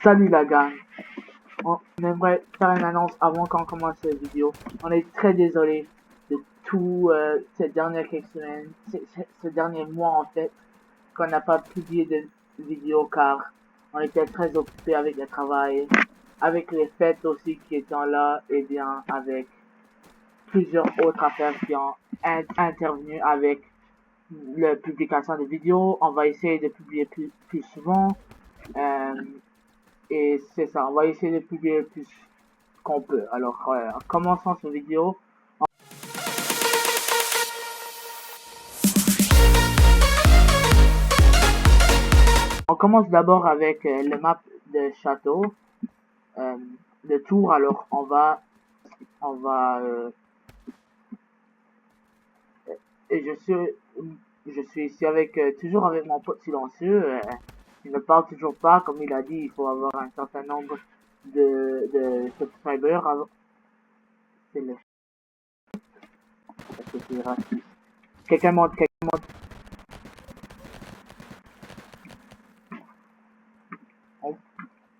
Salut la gang, on aimerait faire une annonce avant qu'on commence la vidéo. On est très désolé de tout ces dernières quelques semaines, ces derniers mois en fait, qu'on n'a pas publié de vidéo car on était très occupés avec le travail, avec les fêtes aussi qui étaient là et bien avec plusieurs autres affaires qui ont intervenu avec la publication des vidéos. On va essayer de publier plus souvent. Euh, Et c'est ça, on va essayer de publier le plus qu'on peut. Alors, commençons cette vidéo. On commence d'abord avec le map de château, de tour. Alors, et je suis ici avec, toujours avec mon pote silencieux. Il ne parle toujours pas, comme il a dit, il faut avoir un certain nombre de subscribers avant. C'est le, c'est raciste. Quelqu'un monte.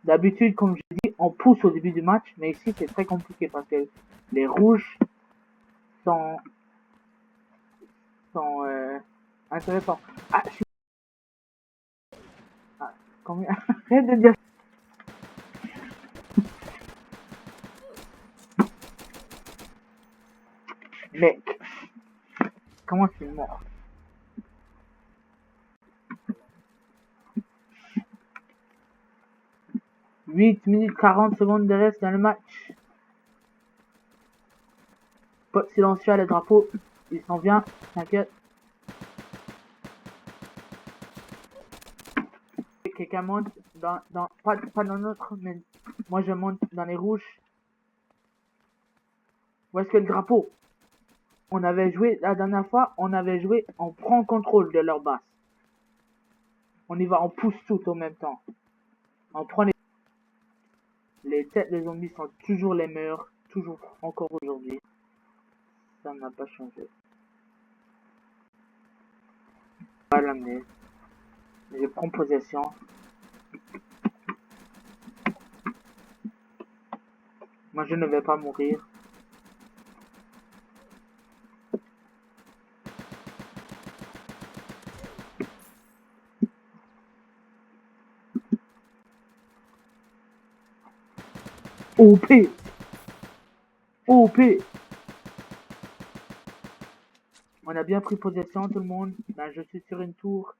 D'habitude, comme je dis, on pousse au début du match, mais ici c'est très compliqué parce que les rouges sont, sont intéressants. Ah, je suis... Ah, combien... Arrête de dire... Mec, comment tu es mort? 8 minutes 40 secondes de reste dans le match. Pote silencieux à le drapeau, il s'en vient, t'inquiète. Quelqu'un monte pas dans notre, mais moi je monte dans les rouges. Où est-ce que le drapeau? On avait joué, la dernière fois, on prend contrôle de leur base. On y va, on pousse tout en même temps. On prend les têtes des zombies sont toujours les meilleures, toujours, encore aujourd'hui. Ça n'a pas changé. On va l'amener. Je prends possession. Moi, je ne vais pas mourir. OP! OP! On a bien pris possession, tout le monde. Là, je suis sur une tour.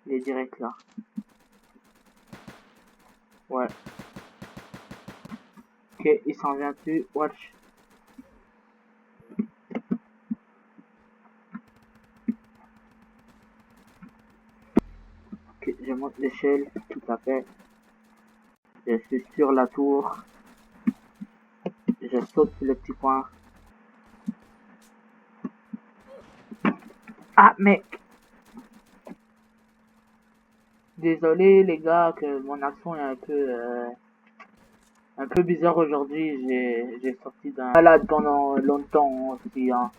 Il est direct là. Ouais. Ok, il s'en vient dessus. Watch. Ok, je monte l'échelle. Tout à fait. Je suis sur la tour. Je saute sur le petit point. Ah, mec! Désolé les gars que mon accent est un peu bizarre aujourd'hui. J'ai sorti d'un malade pendant longtemps aussi. Hein.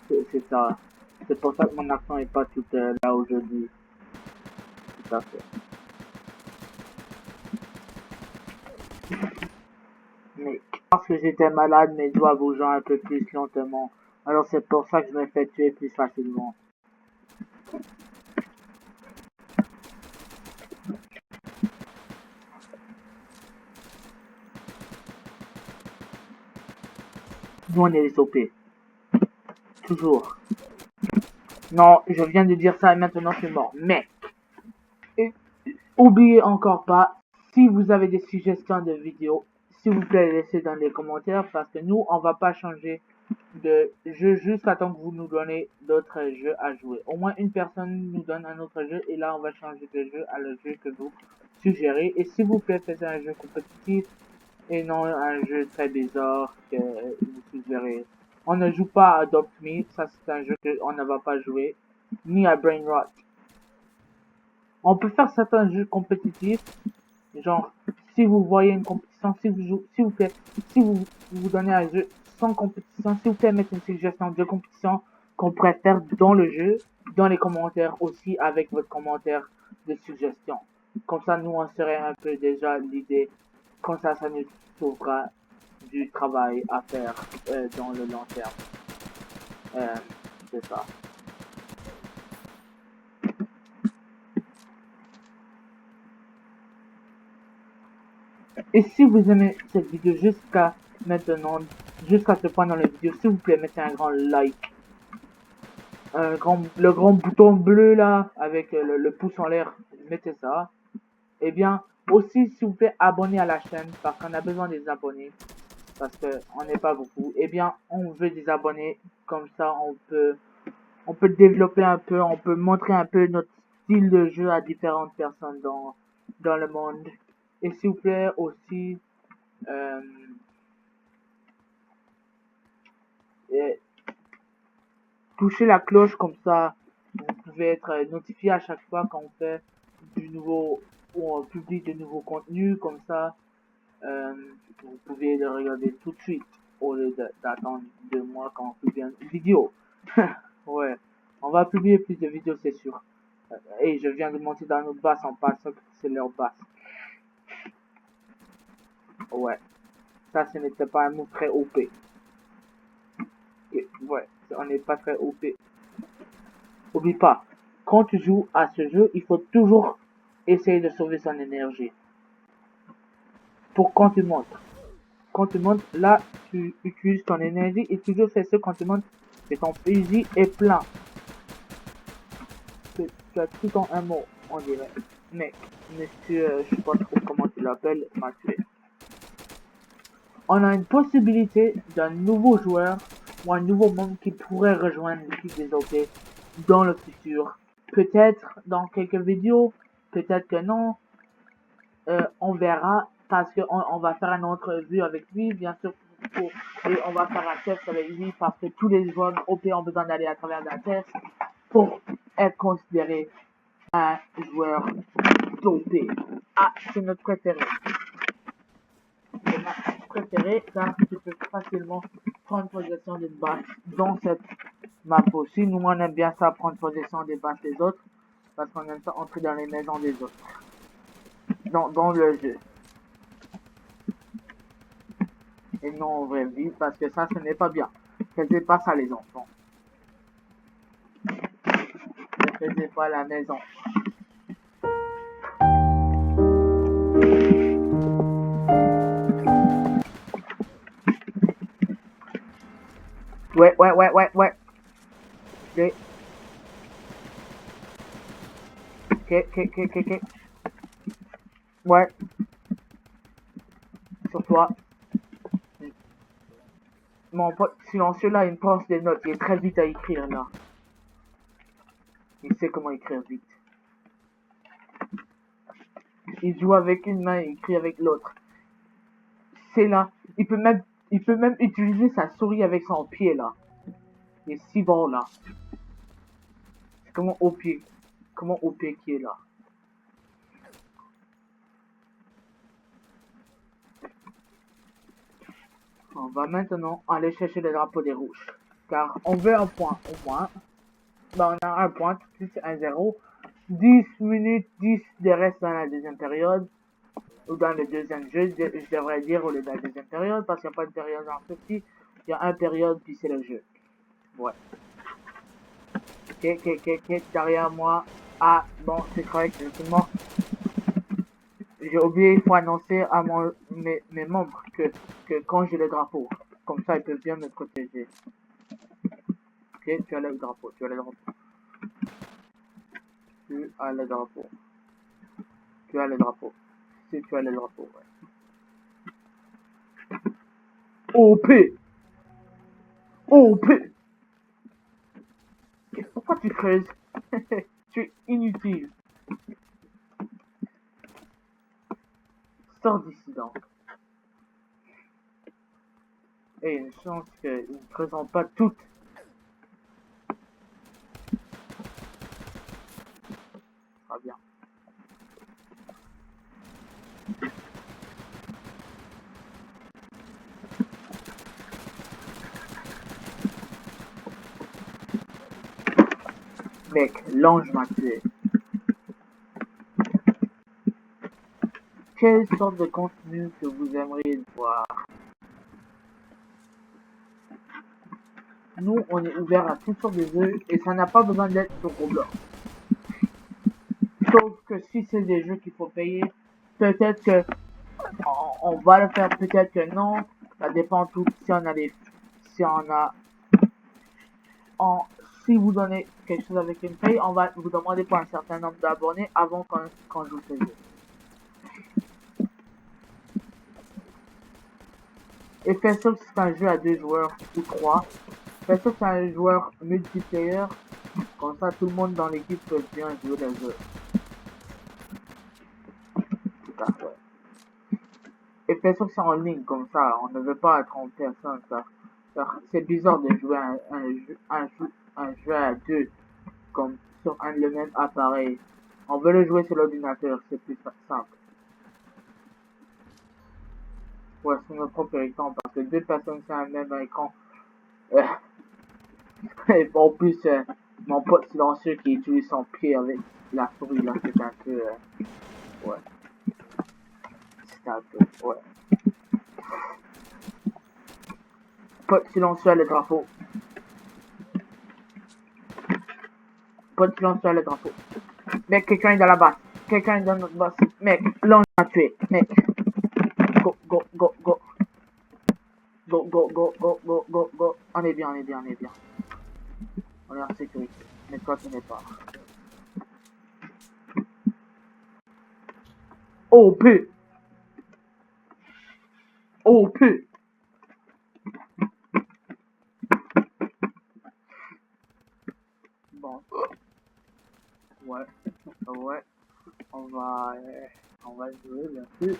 C'est ça. C'est pour ça que mon accent est pas tout là aujourd'hui. Tout à fait. Mais parce que j'étais malade, mes doigts bougeant un peu plus lentement. Alors c'est pour ça que je me fais tuer plus facilement. Nous on est les OP. Toujours. Non, je viens de dire ça et maintenant je suis mort. Mais, oubliez encore pas, si vous avez des suggestions de vidéos, s'il vous plaît, laissez dans les commentaires parce que nous, on va pas changer de jeu jusqu'à temps que vous nous donnez d'autres jeux à jouer. Au moins une personne nous donne un autre jeu et là, on va changer de jeu à le jeu que vous suggérez. Et s'il vous plaît, faites un jeu compétitif et non un jeu très bizarre que vous suggérez. On ne joue pas à Adopt Me, ça c'est un jeu qu'on ne va pas jouer, ni à Brain Rot. On peut faire certains jeux compétitifs, genre si vous voyez une compétition, s'il vous plaît, si vous donnez un jeu sans compétition, s'il vous plaît mettre une suggestion de compétition qu'on pourrait faire dans le jeu, dans les commentaires aussi avec votre commentaire de suggestion. Comme ça, nous, on serait un peu déjà l'idée. Comme ça nous sauvera du travail à faire dans le long terme. C'est ça. Et si vous aimez cette vidéo jusqu'à maintenant, jusqu'à ce point dans la vidéo, s'il vous plaît, mettez un grand like. Le grand bouton bleu là, avec le pouce en l'air, mettez ça. Et bien, aussi, s'il vous plaît, abonnez à la chaîne, parce qu'on a besoin des abonnés. Parce qu'on n'est pas beaucoup. Et bien, on veut des abonnés, comme ça on peut développer un peu, on peut montrer un peu notre style de jeu à différentes personnes dans le monde. Et s'il vous plaît aussi, euh, touchez la cloche comme ça, vous pouvez être notifié à chaque fois quand on fait du nouveau, ou on publie de nouveaux contenus comme ça. Vous pouvez le regarder tout de suite au lieu d'attendre 2 mois quand on publie une vidéo. Ouais, on va publier plus de vidéos, c'est sûr. Et je viens de monter dans notre basse en passant que c'est leur basse. Ouais, ça ce n'était pas un mot très OP. Et ouais, on n'est pas très OP. Oublie pas, quand tu joues à ce jeu, il faut toujours essayer de sauver son énergie. Pour quand tu montes. Quand tu montes, là, tu utilises ton énergie et toujours fais ce quand tu montes, que ton fusil est plein. Tu as tout en un mot, on dirait. Mec, monsieur, je sais pas trop comment tu l'appelles, m'a tué. On a une possibilité d'un nouveau joueur ou un nouveau monde qui pourrait rejoindre l'équipe des OP dans le futur. Peut-être dans quelques vidéos, peut-être que non. On verra parce qu'on va faire une entrevue avec lui, bien sûr, et on va faire un test avec lui parce que tous les joueurs OP ont besoin d'aller à travers un test pour être considéré un joueur d'OP. Ah, c'est notre préféré. C'est notre préféré car tu peux facilement prendre possession d'une base dans cette map aussi. Nous, on aime bien ça, prendre possession des bases des autres parce qu'on aime ça entrer dans les maisons des autres. Dans le jeu. Et non en vraie vie, parce que ça, ce n'est pas bien. Ne faisez pas ça, les enfants. Ne faisez pas la maison. Ouais. Ok. Ouais. Sur toi. Mon pote silencieux là, il pense des notes. Il est très vite à écrire là. Il sait comment écrire vite. Il joue avec une main et écrit avec l'autre. C'est là. Il peut même utiliser sa souris avec son pied là. Il est si bon là. C'est comment au pied. Comment au pied qui est là. On va maintenant aller chercher le drapeau des rouges. Car on veut un point au moins. Ben, on a un point, tout de suite 1-0. 10 minutes 10 de reste dans la deuxième période. Ou dans le deuxième jeu, je devrais dire, au lieu de la deuxième période, parce qu'il n'y a pas de période en ceci. Il y a une période, puis c'est le jeu. Ouais. Ok, derrière moi. Ah, bon, c'est correct, justement. J'ai oublié, il faut annoncer à mes membres que quand j'ai le drapeau, comme ça ils peuvent bien me protéger. Ok, tu as le drapeau. Tu as le drapeau, Si tu as le drapeau, ouais. OP! Pourquoi tu creuses? Tu es inutile. Sors d'ici donc. Et une chance qu'ils ne creusent pas toutes. Ça sera bien. Mec, l'ange m'a tué. quelle sorte de contenu que vous aimeriez voir. Nous, on est ouvert à toutes sortes de jeux et ça n'a pas besoin d'être sur Roblox. Sauf que si c'est des jeux qu'il faut payer, peut-être que on va le faire, peut-être que non. Ça dépend tout. Si on a si on a, si vous donnez quelque chose avec une paye, on va vous demander pour un certain nombre d'abonnés avant qu'on joue ce jeu. Et faites sûr que c'est un jeu à 2 joueurs ou 3. Faites sûr que c'est un joueur multiplayer. Comme ça, tout le monde dans l'équipe peut bien jouer le jeu. Tout à fait. Et faites sûr que c'est en ligne, comme ça. On ne veut pas être en personne, ça. C'est bizarre de jouer un jeu à 2 comme sur le même appareil. On veut le jouer sur l'ordinateur, c'est plus simple. Ouais, sur notre propre écran, parce que 2 personnes sur un même écran. Et en plus, mon pote silencieux qui utilise son pied avec la souris, là, c'est un peu... ouais. C'est un peu... ouais. Pote silencieux à le drapeau. Pote silencieux à le drapeau. Mec, quelqu'un est dans la base. Quelqu'un est dans notre base. Mec, là on a tué. Mec. Go, go, go, go. Go, go, go, go, go, go, go. On est bien, on est bien, on est bien. On est en sécurité. Mais toi, tu n'es pas. OP. OP. Bon. Ouais. Ouais. On va jouer, bien sûr.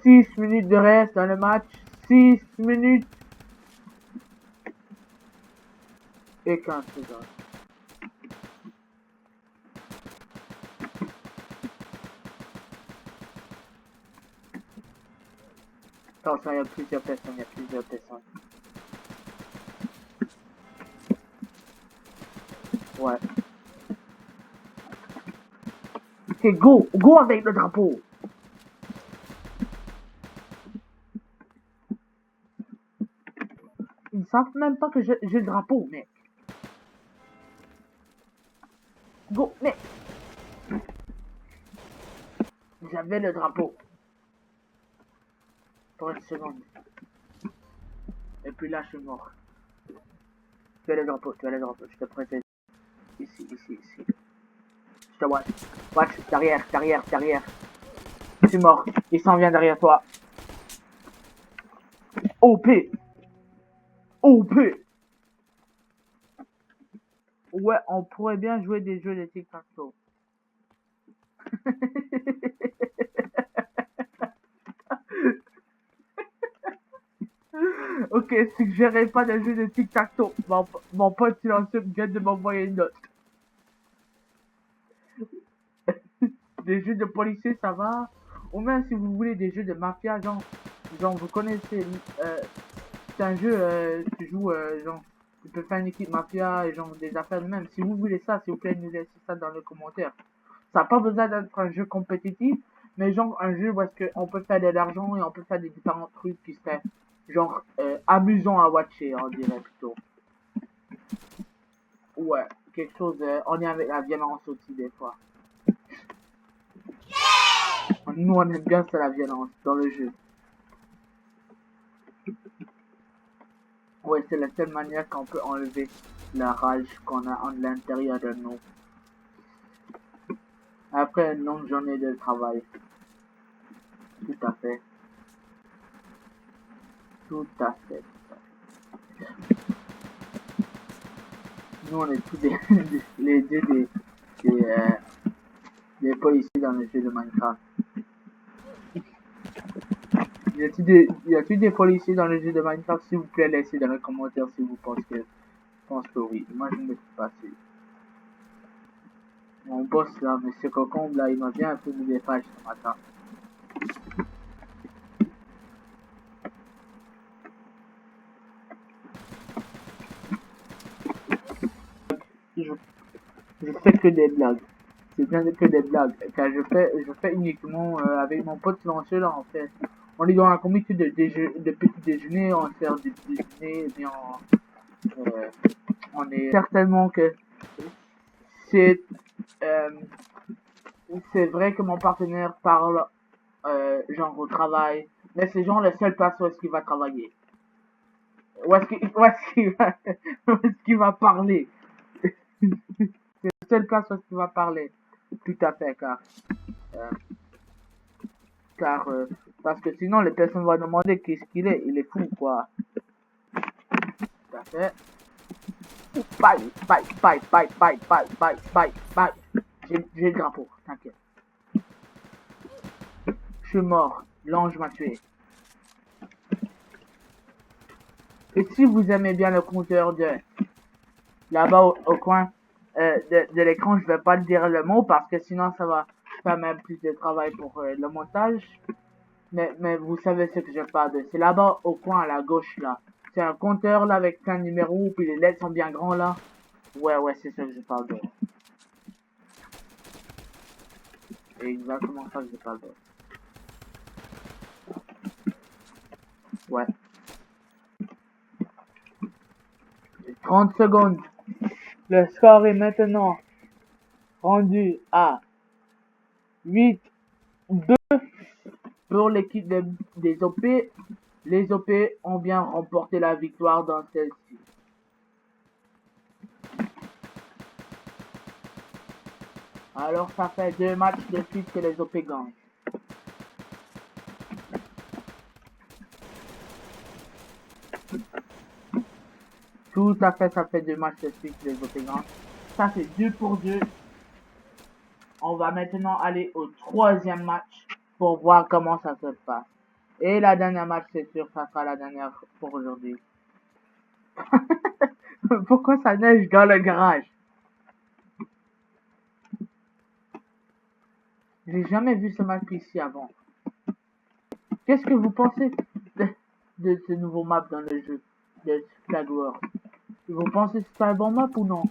6 minutes de reste dans le match. 6 minutes. Et 15 secondes. Attention, il y a plusieurs personnes, il y a plusieurs personnes. Ouais. Ok, go! Go avec le drapeau! Ils ne savent même pas que j'ai le drapeau, mec. Go, mec! J'avais le drapeau. Pour une seconde. Et puis là, je suis mort. Tu as le drapeau, tu as le drapeau. Je te protège. Ici, ici, ici. Je te watch. Watch, derrière, derrière, derrière. Je suis mort. Il s'en vient derrière toi. OP! OP! Ouais, on pourrait bien jouer des jeux de tic-tac-toe. Ok, suggérez pas de jeu de tic-tac-toe. Mon pote silencieux vient de m'envoyer une note. Des jeux de policiers, ça va. Ou même si vous voulez des jeux de mafia, genre vous connaissez, c'est un jeu, tu joues, genre, tu peux faire une équipe mafia et genre des affaires de même. Si vous voulez ça, s'il vous plaît, nous laissez ça dans les commentaires. Ça n'a pas besoin d'être un jeu compétitif, mais genre un jeu où est-ce qu'on peut faire de l'argent et on peut faire des différents trucs qui seraient genre amusant à watcher, on dirait plutôt. Ouais, quelque chose, on est avec la violence aussi des fois. Nous on aime bien ça la violence dans le jeu. Ouais, c'est la seule manière qu'on peut enlever la rage qu'on a en l'intérieur de nous. Après une longue journée de travail. Tout à fait. Tout à fait. Nous on est tous les deux des policiers dans le jeu de Minecraft. Y a-t-il des policiers dans le jeu de Minecraft? S'il vous plaît, laissez dans les commentaires si vous pensez que, oui. Moi, je ne le suis pas sûr. Mon boss là, Monsieur Cocombe là, il m'a bien un peu mis des pages ce matin. Je fais que des blagues. C'est bien que des blagues. Car je fais uniquement avec mon pote silencieux là, en fait. On est dans un comité de petit déjeuner, on sert du déjeuner, et bien euh, on est certainement que c'est euh, c'est vrai que mon partenaire parle genre au travail, mais c'est genre la seule place où est-ce qu'il va travailler. Où est-ce qu'il va, où est-ce qu'il va parler. C'est la seule place où est-ce qu'il va parler. Tout à fait, euh, car parce que sinon les personnes vont demander qu'est-ce qu'il est. Il est fou, quoi. Tout à fait. Bye, bye, bye, bye, bye, bye, bye, bye, bye. J'ai le drapeau, t'inquiète. Je suis mort. L'ange m'a tué. Et si vous aimez bien le compteur de là-bas au coin de l'écran, je vais pas dire le mot parce que sinon ça va faire même plus de travail pour le montage. Mais vous savez ce que je parle de. C'est là-bas au coin à la gauche là. C'est un compteur là avec plein de numéros, puis les lettres sont bien grands là. Ouais, c'est ça que je parle de. C'est exactement ça que je parle de. Ouais. 30 secondes. Le score est maintenant rendu à 8-2 pour l'équipe des OP. Les OP ont bien remporté la victoire dans celle-ci. Alors ça fait 2 matchs de suite que les OP gagnent. Tout à fait, ça fait 2 matchs de suite que les OP gagnent. Ça c'est 2-2. On va maintenant aller au 3e match pour voir comment ça se passe. Et la dernière match, c'est sûr, ça sera la dernière pour aujourd'hui. Pourquoi ça neige dans le garage? J'ai jamais vu ce match ici avant. Qu'est-ce que vous pensez de ce nouveau map dans le jeu de Flag Wars? Vous pensez que c'est un bon map ou non?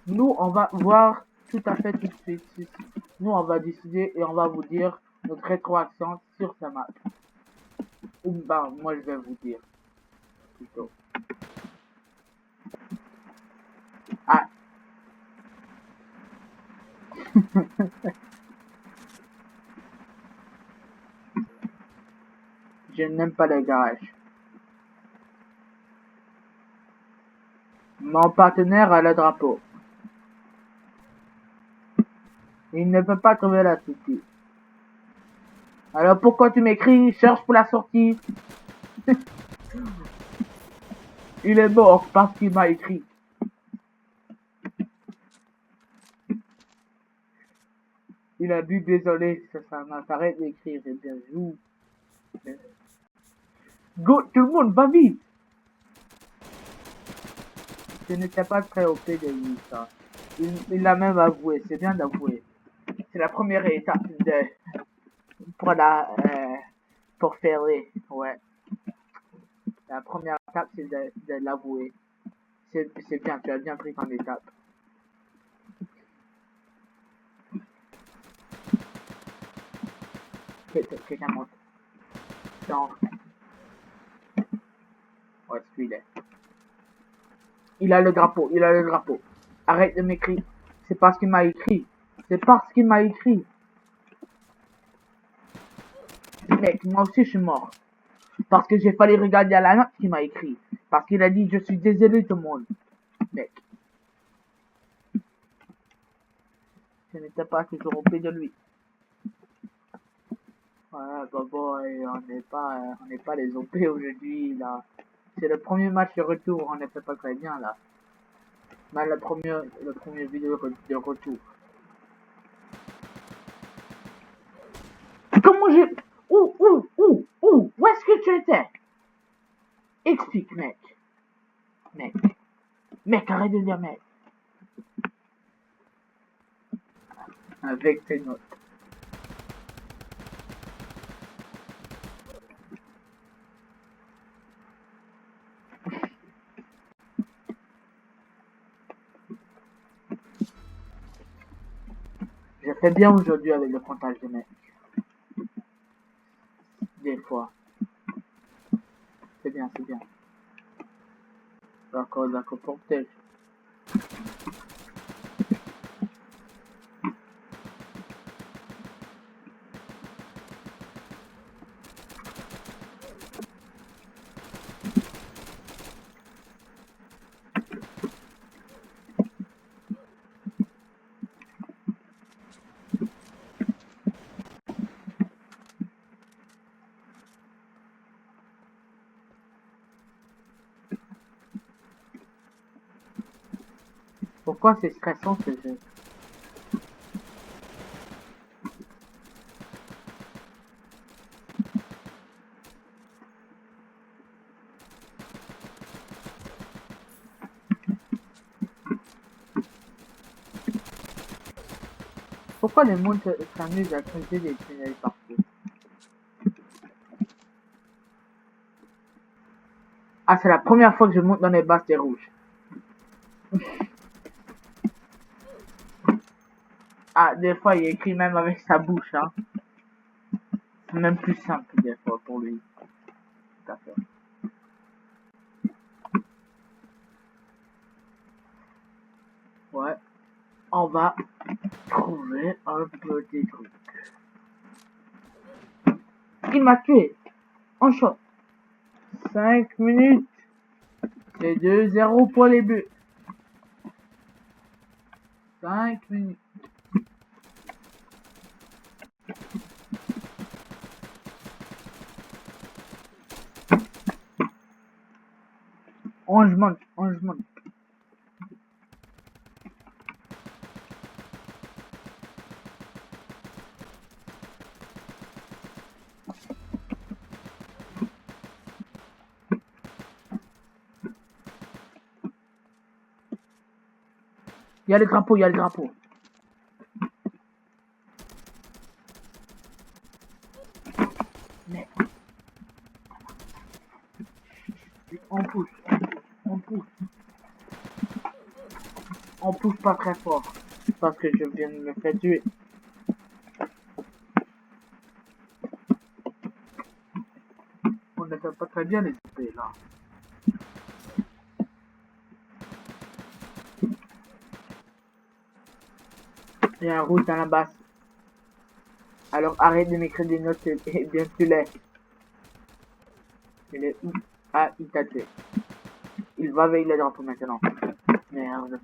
Nous, on va voir tout à fait tout de suite. Nous, on va décider et on va vous dire notre rétroaction sur ce map. Ou bah, moi, je vais vous dire plutôt. Ah. Je n'aime pas le garage. Mon partenaire a le drapeau. Il ne peut pas trouver la sortie. Alors pourquoi tu m'écris? Cherche pour la sortie. Il est mort parce qu'il m'a écrit. Il a dit désolé, ça m'arrête d'écrire. Et bien, joue. Go, tout le monde, va vite. Je n'étais pas très OP de lui, ça. Il l'a même avoué, c'est bien d'avouer. C'est la première étape pour pour faire les, ouais. La première étape, c'est de l'avouer. C'est bien, tu as bien pris ton étape. Quelqu'un monte. Non. Ouais, celui-là. Il a le drapeau, il a le drapeau. Arrête de m'écrire. C'est parce qu'il m'a écrit. C'est parce qu'il m'a écrit. Mec, moi aussi je suis mort. Parce que j'ai fallu regarder à la note qu'il m'a écrit. Parce qu'il a dit je suis désolé tout le monde. Mec. Je n'étais pas toujours au pied de lui. Voilà, boy, on n'est pas les OP aujourd'hui, là. C'est le premier match de retour, on ne fait pas très bien, là. Mais le premier vidéo de retour. Comment j'ai... Où est-ce que tu étais? Explique, mec. Mec, arrête de dire mec. Avec tes notes. fait bien aujourd'hui avec le comptage de mecs. Des fois. C'est bien, c'est bien. D'accord, d'accord, pour peut-être. Pourquoi c'est stressant ce jeu? Pourquoi le monde s'amuse à creuser des tunnels partout? Ah, c'est la première fois que je monte dans les basses des rouges. Ah, des fois, il écrit même avec sa bouche, hein. C'est même plus simple, des fois, pour lui. Tout à fait. Ouais. On va trouver un petit truc. Il m'a tué. En shot. 5 minutes. C'est 2-0 pour les Bleus. 5 minutes. On monte. Il y a le drapeau, Mais on pousse. On pousse pas très fort. Parce que je viens de me faire tuer. On ne fait pas très bien les épées là. Il y a un rouge dans la basse. Alors arrête de m'écrire des notes et bien tu l'es. Il est où? Ah, il t'a tué. Il va avec le drapeau maintenant. Merde.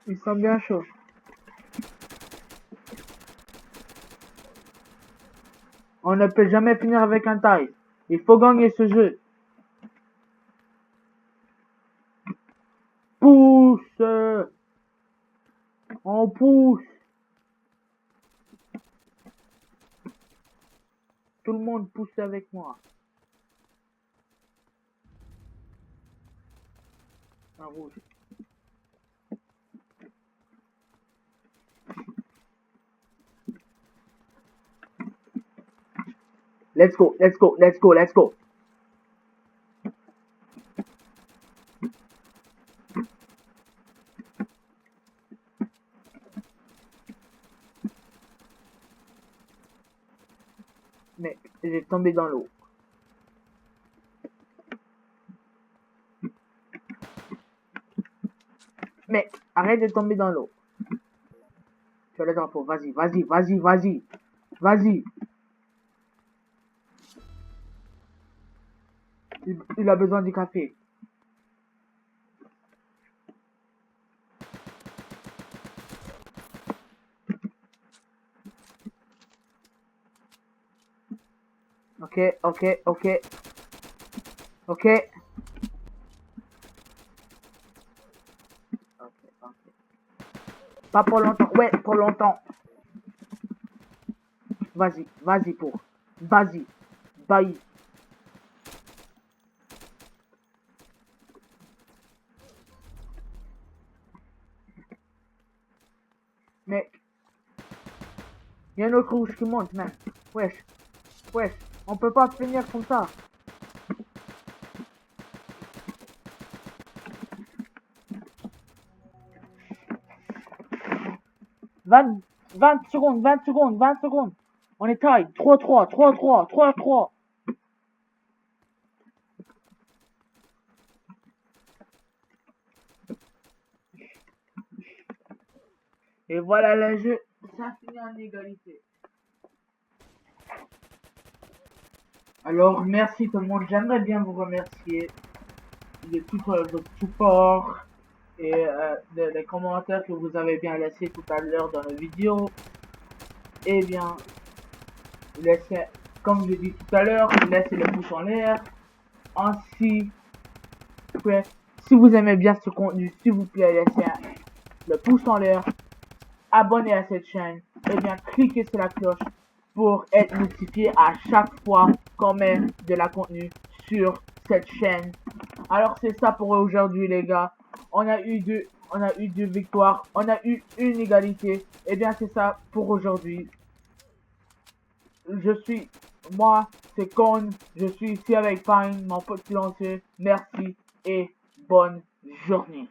Ils sont bien chauds. On ne peut jamais finir avec un taille. Il faut gagner ce jeu. Pousse. On pousse. Tout le monde pousse avec moi. Un rouge. Let's go. Mais j'ai tombé dans l'eau. Mais arrête de tomber dans l'eau. Tu as le drapeau. Vas-y. Il a besoin du café. Ok. Pas pour longtemps. Ouais, pour longtemps. Vas-y. Vas-y. Bye. Mec. Il y a un autre rouge qui monte, man. Wesh. On peut pas finir comme ça. 20 secondes, 20 secondes, 20 secondes. On est taille. 3-3, 3-3, 3-3. Et voilà le jeu. Ça finit en égalité. Alors, merci tout le monde. J'aimerais bien vous remercier de tout votre support et des commentaires que vous avez bien laissés tout à l'heure dans la vidéo. Eh bien, laissez, comme je dis tout à l'heure, laissez le pouce en l'air. Ainsi, si vous aimez bien ce contenu, s'il vous plaît, laissez le pouce en l'air. Abonnez à cette chaîne. Et bien, cliquez sur la cloche pour être notifié à chaque fois qu'on met de la contenu sur cette chaîne. Alors c'est ça pour aujourd'hui les gars. On a eu deux victoires, on a eu une égalité. Et bien c'est ça pour aujourd'hui. Moi c'est Con, je suis ici avec Pine, mon pote silencieux. Merci et bonne journée.